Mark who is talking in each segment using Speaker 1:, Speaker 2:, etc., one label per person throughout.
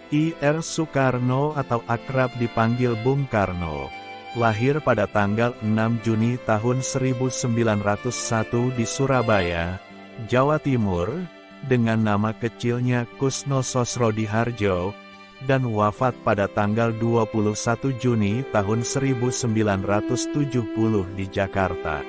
Speaker 1: Ir Soekarno atau akrab dipanggil Bung Karno, lahir pada tanggal 6 Juni tahun 1901 di Surabaya, Jawa Timur, dengan nama kecilnya Kusno Sosrodihardjo, dan wafat pada tanggal 21 Juni tahun 1970 di Jakarta.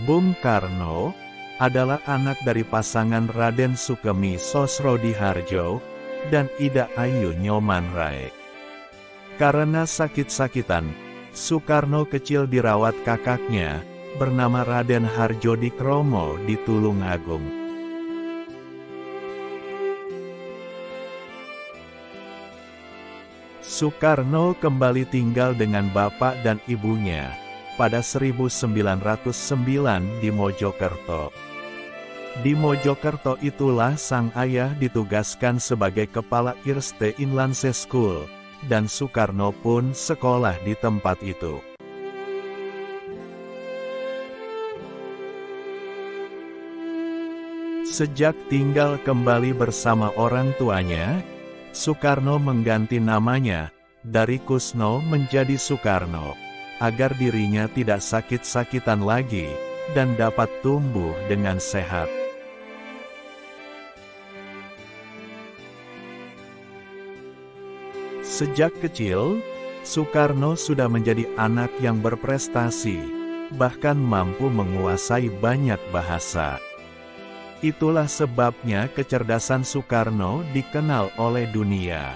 Speaker 1: Bung Karno adalah anak dari pasangan Raden Sukemi Sosrodihardjo dan Ida Ayu Nyomanrae. Karena sakit-sakitan, Soekarno kecil dirawat kakaknya, bernama Raden Harjodikromo di Tulungagung. Soekarno kembali tinggal dengan bapak dan ibunya pada 1909 di Mojokerto. Di Mojokerto itulah sang ayah ditugaskan sebagai kepala Eerste Inlandse School, dan Soekarno pun sekolah di tempat itu. Sejak tinggal kembali bersama orang tuanya, Soekarno mengganti namanya dari Kusno menjadi Soekarno, agar dirinya tidak sakit-sakitan lagi, dan dapat tumbuh dengan sehat. Sejak kecil, Soekarno sudah menjadi anak yang berprestasi, bahkan mampu menguasai banyak bahasa. Itulah sebabnya kecerdasan Soekarno dikenal oleh dunia.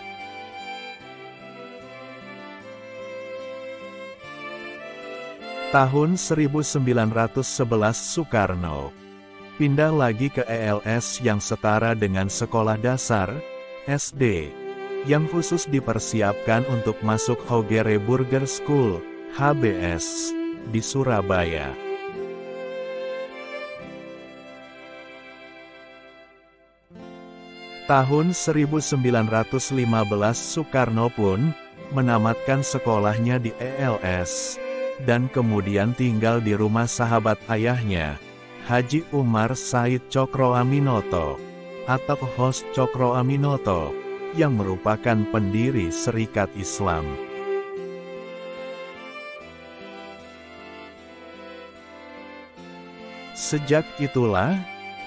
Speaker 1: Tahun 1911 Soekarno pindah lagi ke ELS yang setara dengan sekolah dasar, SD, yang khusus dipersiapkan untuk masuk Hogere Burger School, HBS, di Surabaya. Tahun 1915 Soekarno pun menamatkan sekolahnya di ELS, dan kemudian tinggal di rumah sahabat ayahnya, Haji Umar Said Cokroaminoto, atau Hos Cokroaminoto, yang merupakan pendiri Serikat Islam. Sejak itulah,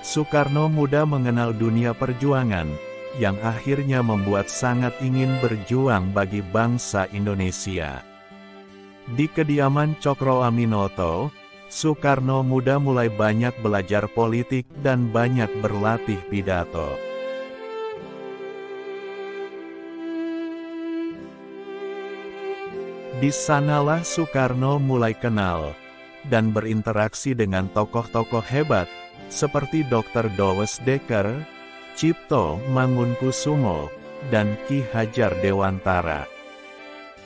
Speaker 1: Soekarno muda mengenal dunia perjuangan, yang akhirnya membuat sangat ingin berjuang bagi bangsa Indonesia. Di kediaman Cokroaminoto, Soekarno muda mulai banyak belajar politik dan banyak berlatih pidato. Di sanalah Soekarno mulai kenal dan berinteraksi dengan tokoh-tokoh hebat, seperti Dr. Dowes Dekker, Cipto Mangunkusumo, dan Ki Hajar Dewantara.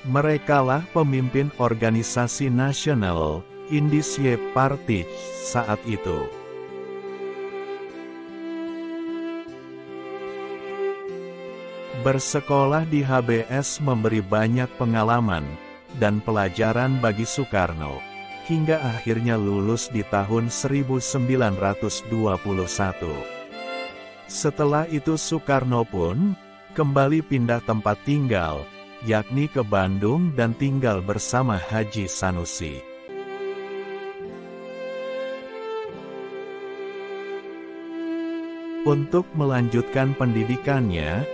Speaker 1: Merekalah pemimpin organisasi nasional, Indische Partij, saat itu. Bersekolah di HBS memberi banyak pengalaman dan pelajaran bagi Soekarno, hingga akhirnya lulus di tahun 1921. Setelah itu Soekarno pun kembali pindah tempat tinggal, yakni ke Bandung, dan tinggal bersama Haji Sanusi. Untuk melanjutkan pendidikannya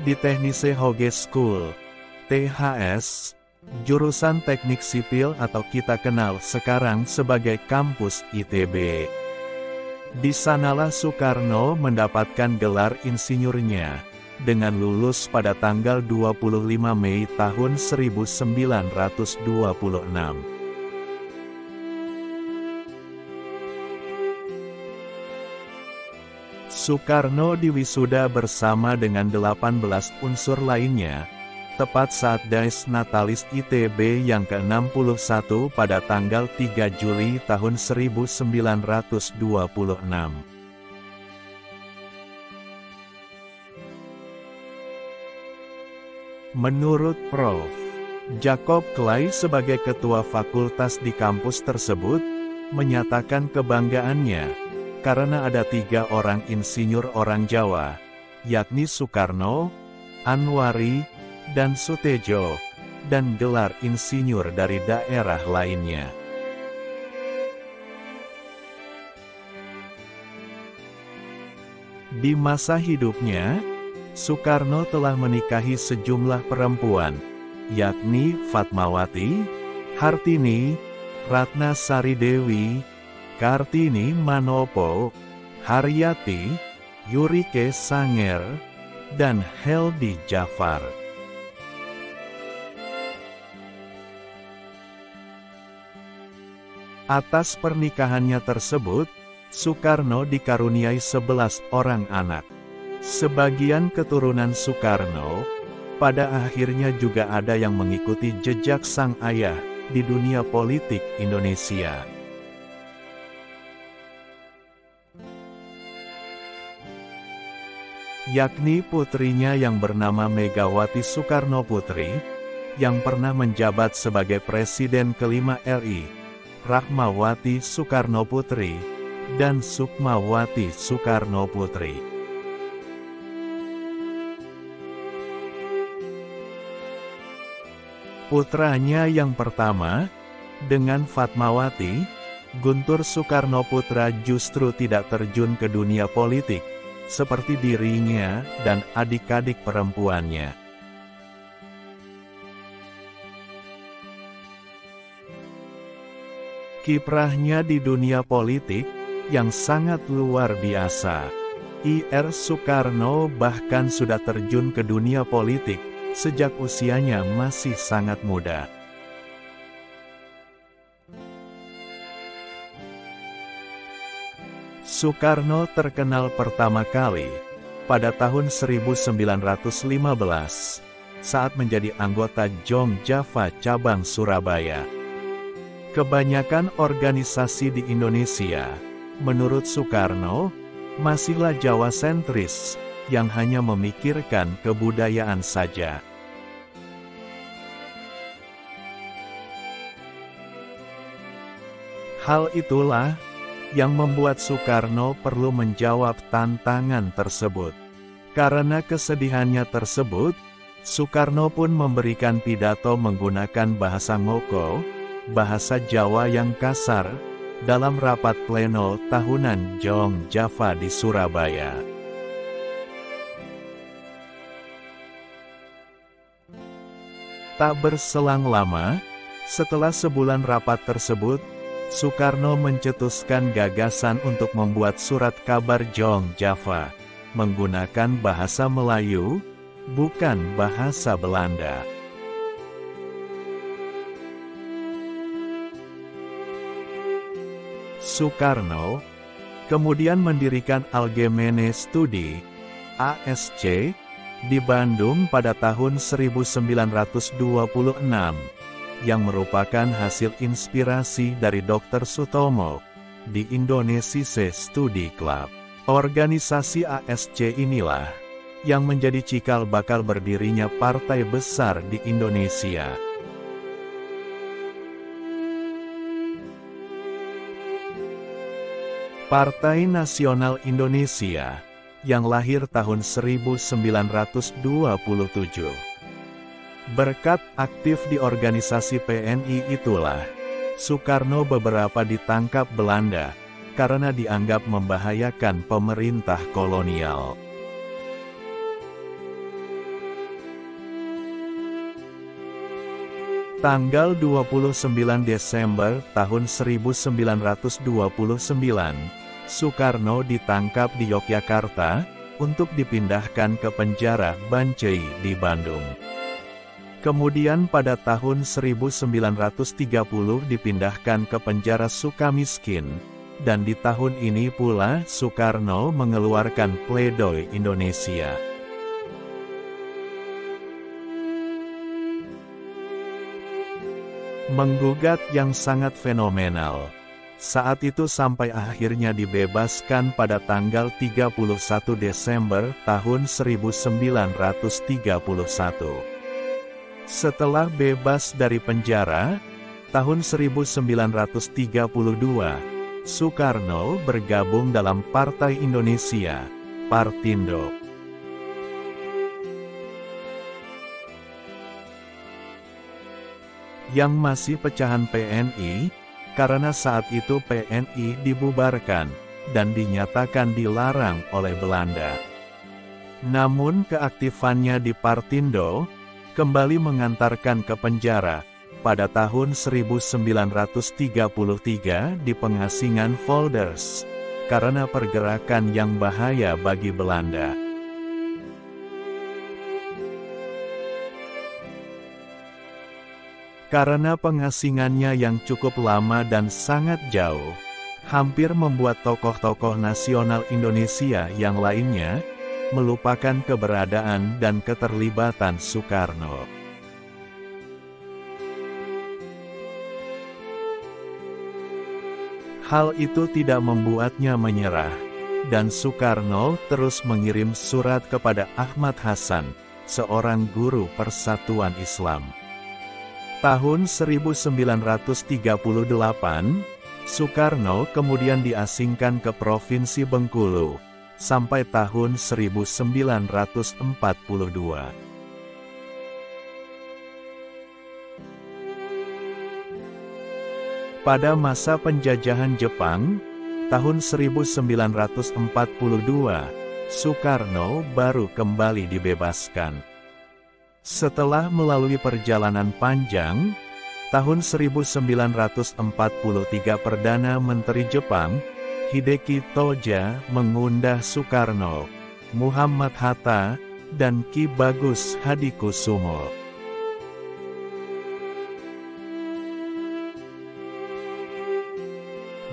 Speaker 1: di Technische Hogeschool, THS, jurusan Teknik Sipil atau kita kenal sekarang sebagai kampus ITB. Di sanalah Soekarno mendapatkan gelar insinyurnya, dengan lulus pada tanggal 25 Mei tahun 1926. Soekarno diwisuda bersama dengan 18 unsur lainnya, tepat saat Dies Natalis ITB yang ke-61 pada tanggal 3 Juli tahun 1926. Menurut Prof. Jacob Clay sebagai ketua fakultas di kampus tersebut, menyatakan kebanggaannya karena ada 3 orang insinyur orang Jawa, yakni Soekarno, Anwari, dan Sutejo, dan gelar insinyur dari daerah lainnya. Di masa hidupnya, Soekarno telah menikahi sejumlah perempuan, yakni Fatmawati, Hartini, Ratna Sari Dewi, Kartini Manopo, Haryati, Yurike Sanger, dan Heldi Jafar. Atas pernikahannya tersebut, Soekarno dikaruniai 11 orang anak. Sebagian keturunan Soekarno, pada akhirnya juga ada yang mengikuti jejak sang ayah di dunia politik Indonesia. Yakni putrinya yang bernama Megawati Soekarno Putri, yang pernah menjabat sebagai Presiden kelima RI, Rahmawati Soekarno Putri, dan Sukmawati Soekarno Putri. Putranya yang pertama, dengan Fatmawati, Guntur Soekarno Putra justru tidak terjun ke dunia politik, seperti dirinya dan adik-adik perempuannya. Kiprahnya di dunia politik yang sangat luar biasa. Ir Soekarno bahkan sudah terjun ke dunia politik sejak usianya masih sangat muda. Soekarno terkenal pertama kali pada tahun 1915 saat menjadi anggota Jong Java Cabang Surabaya. Kebanyakan organisasi di Indonesia, menurut Soekarno, masihlah Jawa sentris, yang hanya memikirkan kebudayaan saja. Hal itulah yang membuat Soekarno perlu menjawab tantangan tersebut. Karena kesedihannya tersebut, Soekarno pun memberikan pidato menggunakan bahasa Ngoko, bahasa Jawa yang kasar, dalam rapat pleno tahunan Jong Java di Surabaya. Tak berselang lama, setelah sebulan rapat tersebut, Soekarno mencetuskan gagasan untuk membuat surat kabar Jong Java, menggunakan bahasa Melayu, bukan bahasa Belanda. Soekarno kemudian mendirikan Algemene Studi, ASC, di Bandung pada tahun 1926, yang merupakan hasil inspirasi dari Dr. Sutomo, di Indonesia Studi Club. Organisasi ASC inilah, yang menjadi cikal bakal berdirinya partai besar di Indonesia. Partai Nasional Indonesia, yang lahir tahun 1927. Berkat aktif di organisasi PNI itulah, Soekarno beberapa ditangkap Belanda, karena dianggap membahayakan pemerintah kolonial. Tanggal 29 Desember tahun 1929, Soekarno ditangkap di Yogyakarta, untuk dipindahkan ke penjara Bancai di Bandung. Kemudian pada tahun 1930 dipindahkan ke penjara Sukamiskin, dan di tahun ini pula Soekarno mengeluarkan Pledoi Indonesia. Menggugat yang sangat fenomenal. Saat itu sampai akhirnya dibebaskan pada tanggal 31 Desember tahun 1931. Setelah bebas dari penjara, tahun 1932, Soekarno bergabung dalam Partai Indonesia, Partindo. Yang masih pecahan PNI, karena saat itu PNI dibubarkan, dan dinyatakan dilarang oleh Belanda. Namun keaktifannya di Partindo, kembali mengantarkan ke penjara, pada tahun 1933 di pengasingan Volders, karena pergerakan yang bahaya bagi Belanda. Karena pengasingannya yang cukup lama dan sangat jauh, hampir membuat tokoh-tokoh nasional Indonesia yang lainnya, melupakan keberadaan dan keterlibatan Soekarno. Hal itu tidak membuatnya menyerah, dan Soekarno terus mengirim surat kepada Ahmad Hasan, seorang guru Persatuan Islam. Tahun 1938, Soekarno kemudian diasingkan ke Provinsi Bengkulu, sampai tahun 1942. Pada masa penjajahan Jepang, tahun 1942, Soekarno baru kembali dibebaskan. Setelah melalui perjalanan panjang, tahun 1943 Perdana Menteri Jepang, Hideki Toja mengundang Soekarno, Muhammad Hatta, dan Ki Bagus Hadikusumo.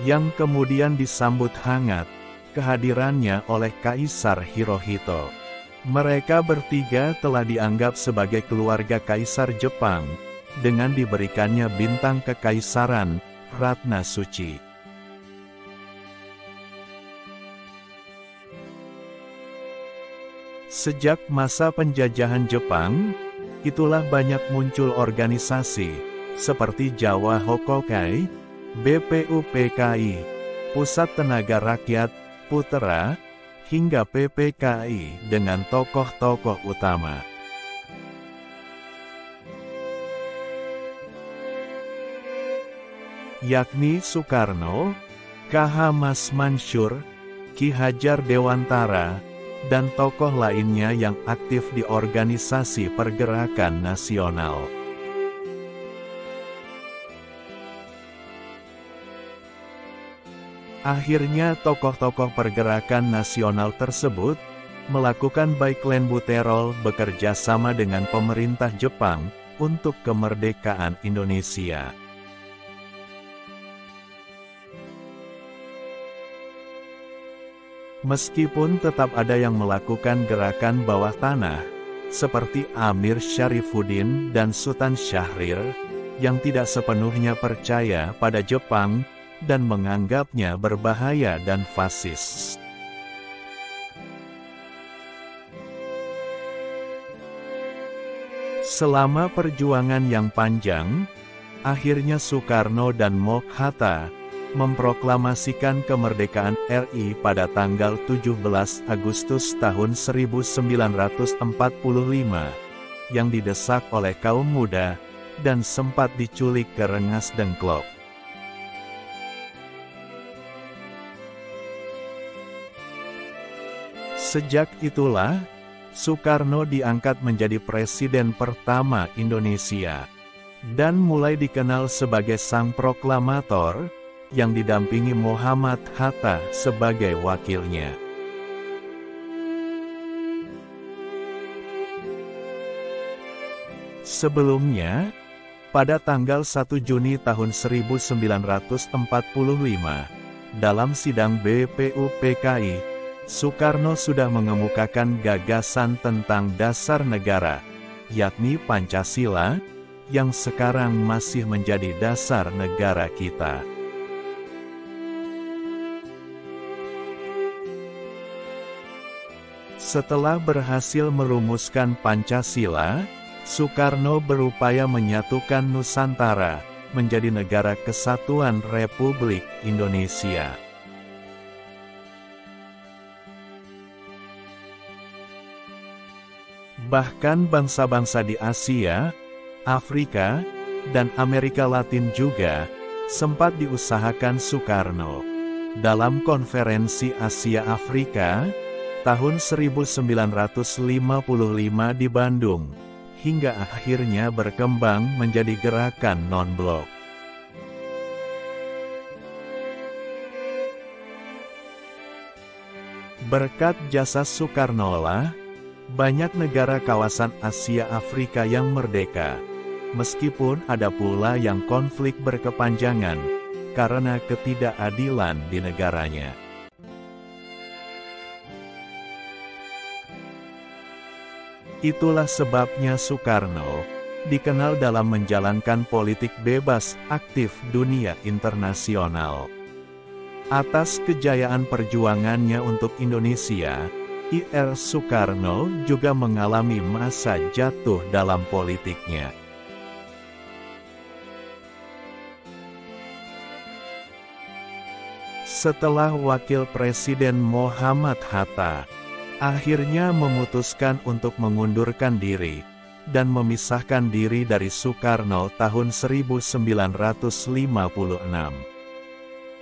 Speaker 1: Yang kemudian disambut hangat kehadirannya oleh Kaisar Hirohito. Mereka bertiga telah dianggap sebagai keluarga Kaisar Jepang, dengan diberikannya bintang kekaisaran, Ratna Suci. Sejak masa penjajahan Jepang, itulah banyak muncul organisasi, seperti Jawa Hokokai, BPUPKI, Pusat Tenaga Rakyat, Putera, hingga PPKI dengan tokoh-tokoh utama. Yakni Soekarno, KH Mas Mansur, Ki Hajar Dewantara, dan tokoh lainnya yang aktif di organisasi pergerakan nasional. Akhirnya tokoh-tokoh pergerakan nasional tersebut melakukan baiklenbuterol bekerja sama dengan pemerintah Jepang untuk kemerdekaan Indonesia. Meskipun tetap ada yang melakukan gerakan bawah tanah, seperti Amir Syarifuddin dan Sultan Syahrir, yang tidak sepenuhnya percaya pada Jepang, dan menganggapnya berbahaya dan fasis. Selama perjuangan yang panjang, akhirnya Soekarno dan Hatta memproklamasikan kemerdekaan RI pada tanggal 17 Agustus tahun 1945, yang didesak oleh kaum muda, dan sempat diculik ke Rengas Dengklok. Sejak itulah, Soekarno diangkat menjadi presiden pertama Indonesia, dan mulai dikenal sebagai sang proklamator, yang didampingi Muhammad Hatta sebagai wakilnya. Sebelumnya, pada tanggal 1 Juni tahun 1945, dalam sidang BPUPKI, Soekarno sudah mengemukakan gagasan tentang dasar negara, yakni Pancasila, yang sekarang masih menjadi dasar negara kita. Setelah berhasil merumuskan Pancasila, Soekarno berupaya menyatukan Nusantara, menjadi Negara Kesatuan Republik Indonesia. Bahkan bangsa-bangsa di Asia, Afrika, dan Amerika Latin juga sempat diusahakan Soekarno. Dalam Konferensi Asia-Afrika tahun 1955 di Bandung, hingga akhirnya berkembang menjadi gerakan non-blok. Berkat jasa Soekarnolah, banyak negara kawasan Asia Afrika yang merdeka, meskipun ada pula yang konflik berkepanjangan karena ketidakadilan di negaranya. Itulah sebabnya Soekarno dikenal dalam menjalankan politik bebas aktif dunia internasional. Atas kejayaan perjuangannya untuk Indonesia, Ir. Soekarno juga mengalami masa jatuh dalam politiknya. Setelah Wakil Presiden Muhammad Hatta akhirnya memutuskan untuk mengundurkan diri dan memisahkan diri dari Soekarno tahun 1956.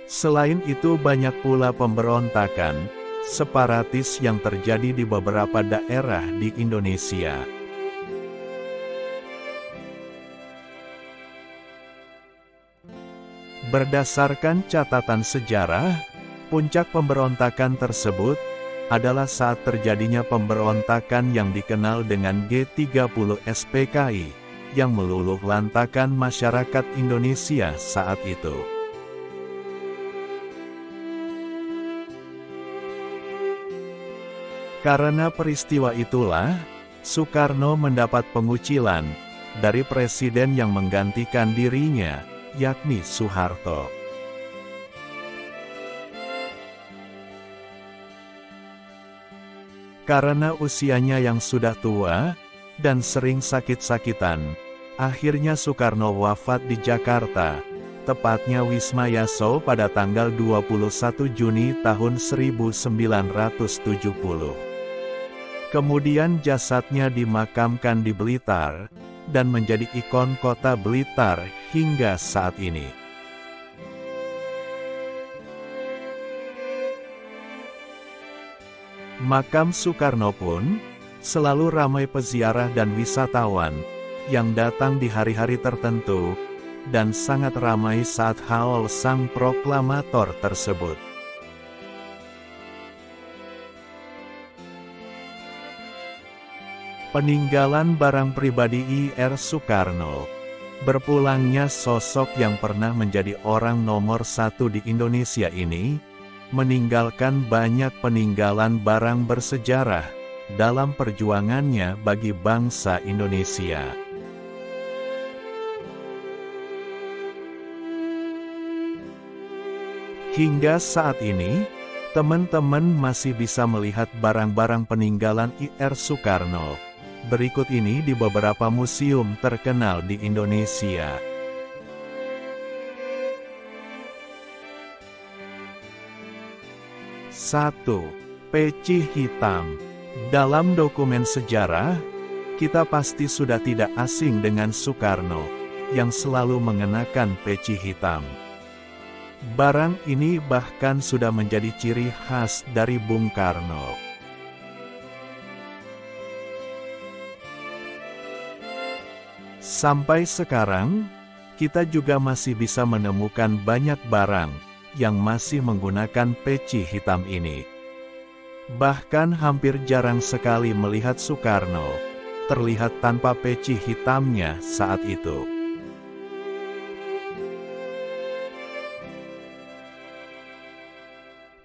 Speaker 1: Selain itu banyak pula pemberontakan separatis yang terjadi di beberapa daerah di Indonesia. Berdasarkan catatan sejarah, puncak pemberontakan tersebut adalah saat terjadinya pemberontakan yang dikenal dengan G30 SPKI, yang meluluhlantakan masyarakat Indonesia saat itu. Karena peristiwa itulah, Soekarno mendapat pengucilan dari presiden yang menggantikan dirinya, yakni Soeharto. Karena usianya yang sudah tua dan sering sakit-sakitan, akhirnya Soekarno wafat di Jakarta, tepatnya Wisma Yaso pada tanggal 21 Juni tahun 1970. Kemudian jasadnya dimakamkan di Blitar, dan menjadi ikon kota Blitar hingga saat ini. Makam Soekarno pun selalu ramai peziarah dan wisatawan yang datang di hari-hari tertentu, dan sangat ramai saat haul sang proklamator tersebut. Peninggalan barang pribadi Ir. Soekarno. Berpulangnya sosok yang pernah menjadi orang nomor satu di Indonesia ini, meninggalkan banyak peninggalan barang bersejarah dalam perjuangannya bagi bangsa Indonesia. Hingga saat ini, teman-teman masih bisa melihat barang-barang peninggalan Ir. Soekarno berikut ini di beberapa museum terkenal di Indonesia. Satu, peci hitam. Dalam dokumen sejarah, kita pasti sudah tidak asing dengan Soekarno, yang selalu mengenakan peci hitam. Barang ini bahkan sudah menjadi ciri khas dari Bung Karno. Sampai sekarang, kita juga masih bisa menemukan banyak barang yang masih menggunakan peci hitam ini. Bahkan hampir jarang sekali melihat Soekarno terlihat tanpa peci hitamnya saat itu.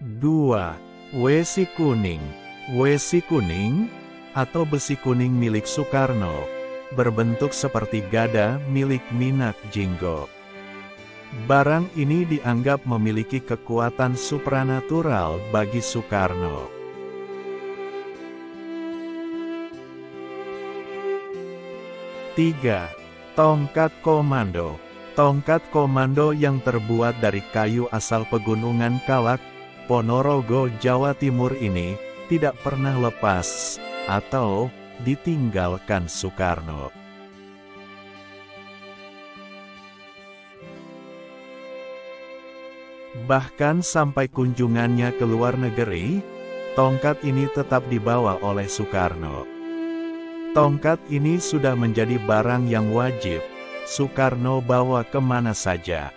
Speaker 1: Dua, wesi kuning. Wesi kuning, atau besi kuning milik Soekarno, berbentuk seperti gada milik Minak Jinggo. Barang ini dianggap memiliki kekuatan supranatural bagi Soekarno. Tiga, tongkat komando. Tongkat komando yang terbuat dari kayu asal Pegunungan Kalak, Ponorogo, Jawa Timur ini tidak pernah lepas atau ditinggalkan Soekarno. Bahkan sampai kunjungannya ke luar negeri, tongkat ini tetap dibawa oleh Soekarno. Tongkat ini sudah menjadi barang yang wajib Soekarno bawa kemana saja.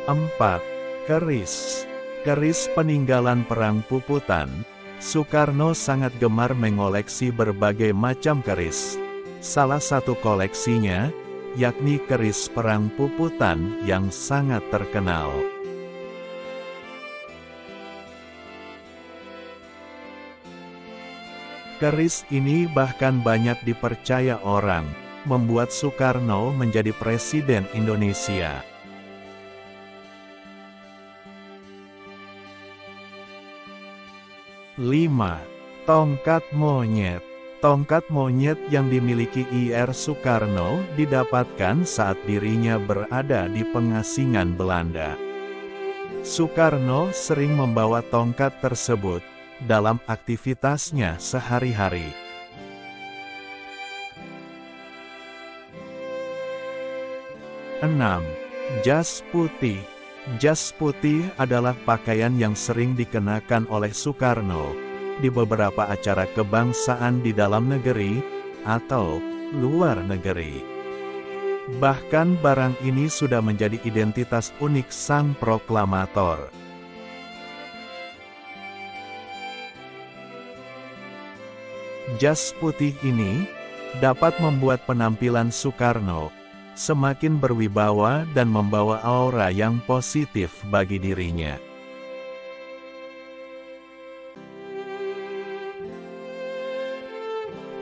Speaker 1: Empat, keris. Keris peninggalan Perang Puputan. Soekarno sangat gemar mengoleksi berbagai macam keris. Salah satu koleksinya, yakni keris Perang Puputan yang sangat terkenal. Keris ini bahkan banyak dipercaya orang, membuat Soekarno menjadi Presiden Indonesia. 5. Tongkat monyet. Tongkat monyet yang dimiliki Ir Soekarno didapatkan saat dirinya berada di pengasingan Belanda. Soekarno sering membawa tongkat tersebut dalam aktivitasnya sehari-hari. 6. Jas putih. Jas putih adalah pakaian yang sering dikenakan oleh Soekarno di beberapa acara kebangsaan di dalam negeri atau luar negeri. Bahkan barang ini sudah menjadi identitas unik sang proklamator. Jas putih ini dapat membuat penampilan Soekarno semakin berwibawa dan membawa aura yang positif bagi dirinya.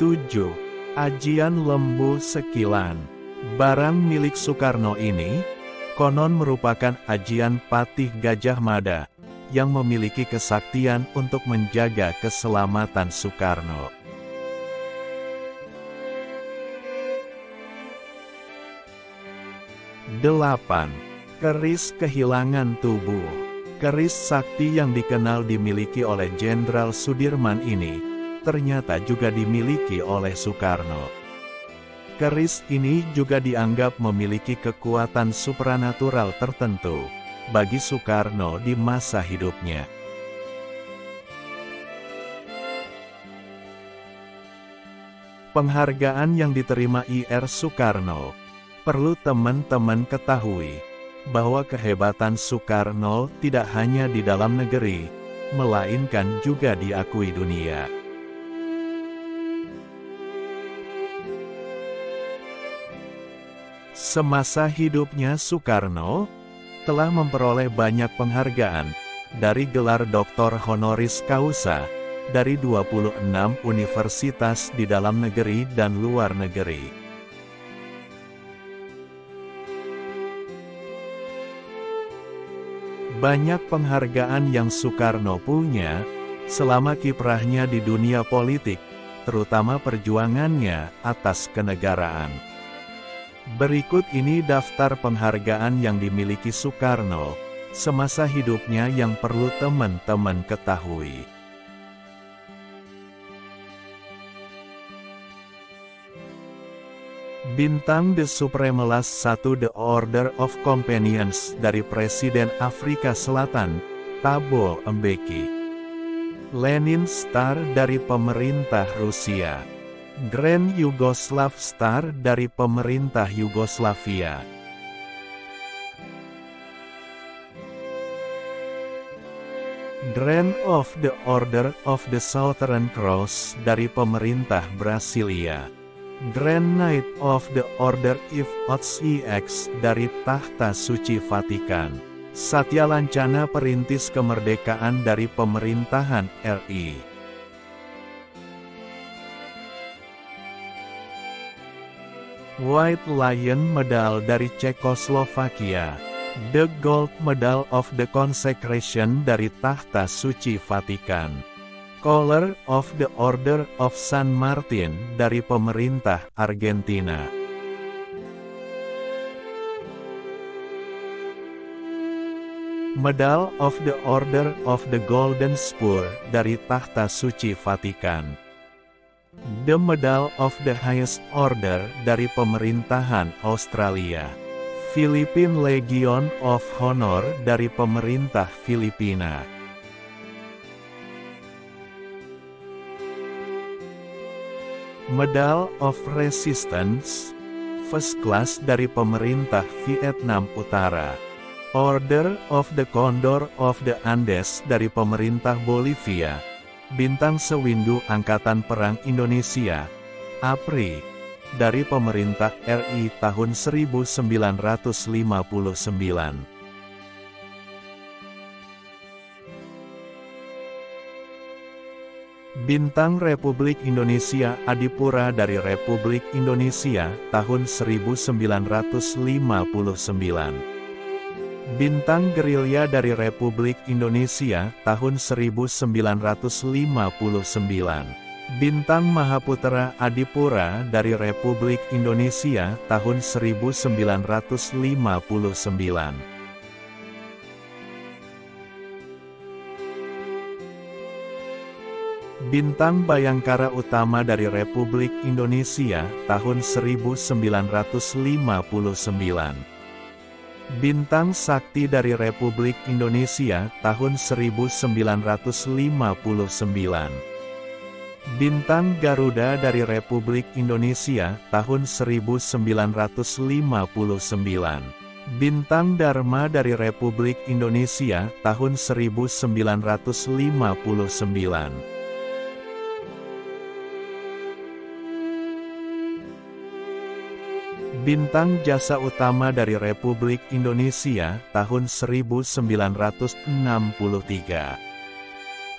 Speaker 1: 7. Ajian Lembu Sekilan. Barang milik Soekarno ini konon merupakan ajian Patih Gajah Mada yang memiliki kesaktian untuk menjaga keselamatan Soekarno. 8. Keris kehilangan tubuh. Keris sakti yang dikenal dimiliki oleh Jenderal Sudirman ini, ternyata juga dimiliki oleh Soekarno. Keris ini juga dianggap memiliki kekuatan supranatural tertentu bagi Soekarno di masa hidupnya. Penghargaan yang diterima Ir Soekarno. Perlu teman-teman ketahui bahwa kehebatan Soekarno tidak hanya di dalam negeri, melainkan juga diakui dunia. Semasa hidupnya Soekarno telah memperoleh banyak penghargaan, dari gelar Doktor Honoris Causa, dari 26 universitas di dalam negeri dan luar negeri. Banyak penghargaan yang Soekarno punya selama kiprahnya di dunia politik, terutama perjuangannya atas kenegaraan. Berikut ini daftar penghargaan yang dimiliki Soekarno semasa hidupnya yang perlu teman-teman ketahui. Bintang The Supremelas 1 The Order of Companions dari Presiden Afrika Selatan, Thabo Mbeki. Lenin Star dari pemerintah Rusia. Grand Yugoslav Star dari pemerintah Yugoslavia. Grand of the Order of the Southern Cross dari pemerintah Brasilia. Grand Knight of the Order of Ots dari Tahta Suci Vatikan. Satya Lancana Perintis Kemerdekaan dari pemerintahan RI. White Lion Medal dari Cekoslovakia. The Gold Medal of the Consecration dari Tahta Suci Vatikan. Scholar of the Order of San Martin dari pemerintah Argentina. Medal of the Order of the Golden Spur dari Tahta Suci Vatikan. The Medal of the Highest Order dari pemerintahan Australia. Philippine Legion of Honor dari pemerintah Filipina. Medal of Resistance First Class dari pemerintah Vietnam Utara. Order of the Condor of the Andes dari pemerintah Bolivia. Bintang Sewindu Angkatan Perang Indonesia, APRI, dari pemerintah RI tahun 1959. Bintang Republik Indonesia Adipura dari Republik Indonesia tahun 1959. Bintang Gerilya dari Republik Indonesia tahun 1959. Bintang Mahaputra Adipura dari Republik Indonesia tahun 1959. Bintang Bayangkara Utama dari Republik Indonesia tahun 1959. Bintang Sakti dari Republik Indonesia tahun 1959. Bintang Garuda dari Republik Indonesia tahun 1959. Bintang Dharma dari Republik Indonesia tahun 1959. Bintang Jasa Utama dari Republik Indonesia tahun 1963.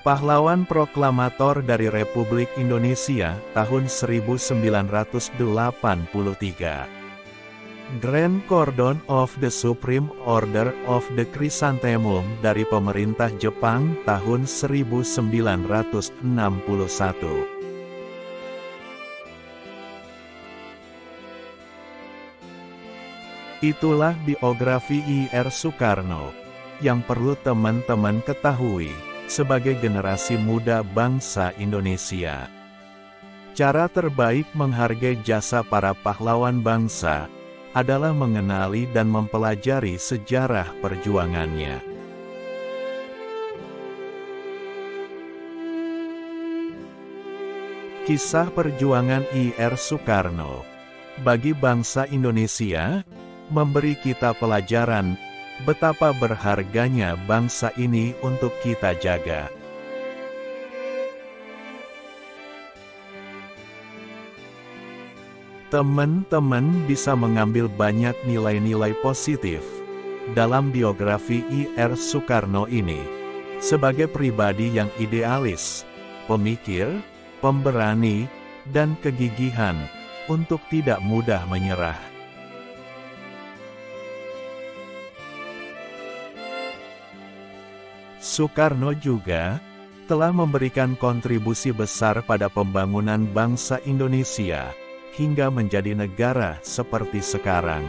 Speaker 1: Pahlawan Proklamator dari Republik Indonesia tahun 1983. Grand Cordon of the Supreme Order of the Chrysanthemum dari pemerintah Jepang tahun 1961. Itulah biografi I.R. Soekarno, yang perlu teman-teman ketahui, sebagai generasi muda bangsa Indonesia. Cara terbaik menghargai jasa para pahlawan bangsa, adalah mengenali dan mempelajari sejarah perjuangannya. Kisah perjuangan I.R. Soekarno, bagi bangsa Indonesia, memberi kita pelajaran, betapa berharganya bangsa ini untuk kita jaga. Teman-teman bisa mengambil banyak nilai-nilai positif dalam biografi I.R. Soekarno ini, sebagai pribadi yang idealis, pemikir, pemberani, dan kegigihan, untuk tidak mudah menyerah. Soekarno juga telah memberikan kontribusi besar pada pembangunan bangsa Indonesia, hingga menjadi negara seperti sekarang.